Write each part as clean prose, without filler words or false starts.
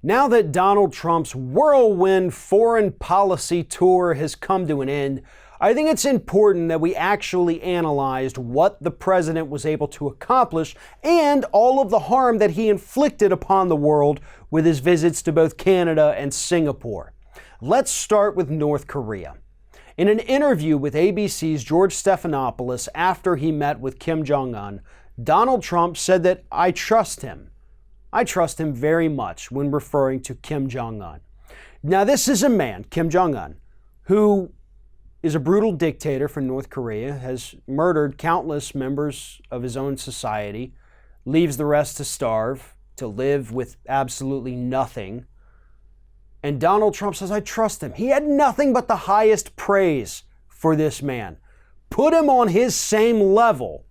Now that Donald Trump's whirlwind foreign policy tour has come to an end, I think it's important that we actually analyzed what the president was able to accomplish and all of the harm that he inflicted upon the world with his visits to both Canada and Singapore. Let's start with North Korea. In an interview with ABC's George Stephanopoulos after he met with Kim Jong-un, Donald Trump said that I trust him. I trust him very much when referring to Kim Jong-un. Now, this is a man, Kim Jong-un, who is a brutal dictator for North Korea, has murdered countless members of his own society, leaves the rest to starve, to live with absolutely nothing. And Donald Trump says, I trust him. He had nothing but the highest praise for this man. Put him on his same level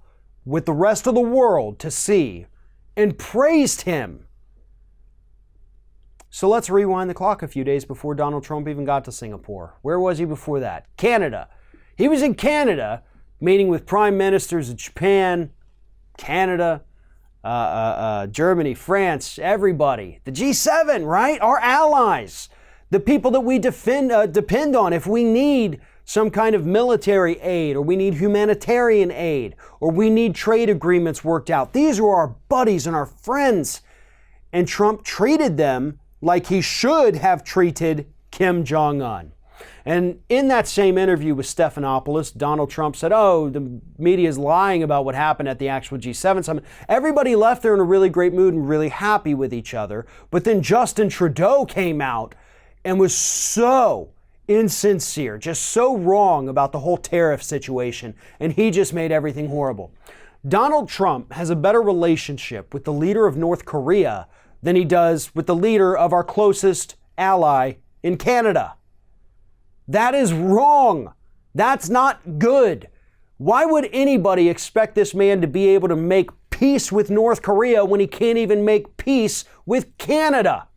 with the rest of the world to see, and praised him. So let's rewind the clock a few days before Donald Trump even got to Singapore. Where was he before that? Canada. He was in Canada meeting with prime ministers of Japan, Canada, Germany, France, everybody. The G7, right? Our allies. The people that we depend on if we need some kind of military aid, or we need humanitarian aid, or we need trade agreements worked out. These are our buddies and our friends. And Trump treated them like he should have treated Kim Jong-un. And in that same interview with Stephanopoulos, Donald Trump said, oh, the media is lying about what happened at the actual G7 summit. Everybody left there in a really great mood and really happy with each other. But then Justin Trudeau came out and was so insincere, just so wrong about the whole tariff situation, and he just made everything horrible. Donald Trump has a better relationship with the leader of North Korea than he does with the leader of our closest ally in Canada. That is wrong. That's not good. Why would anybody expect this man to be able to make peace with North Korea when he can't even make peace with Canada?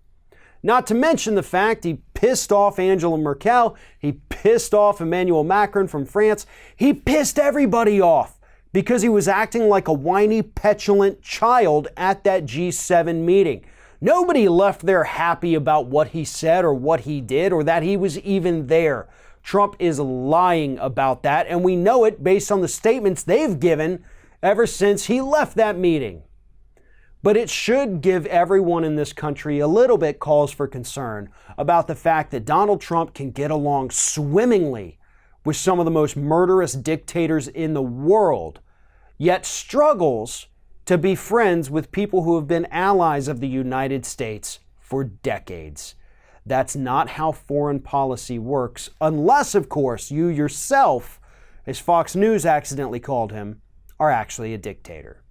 Not to mention the fact he pissed off Angela Merkel, he pissed off Emmanuel Macron from France, he pissed everybody off because he was acting like a whiny, petulant child at that G7 meeting. Nobody left there happy about what he said or what he did or that he was even there. Trump is lying about that, and we know it based on the statements they've given ever since he left that meeting. But it should give everyone in this country a little bit cause for concern about the fact that Donald Trump can get along swimmingly with some of the most murderous dictators in the world, yet struggles to be friends with people who have been allies of the United States for decades. That's not how foreign policy works, unless, of course, you yourself, as Fox News accidentally called him, are actually a dictator.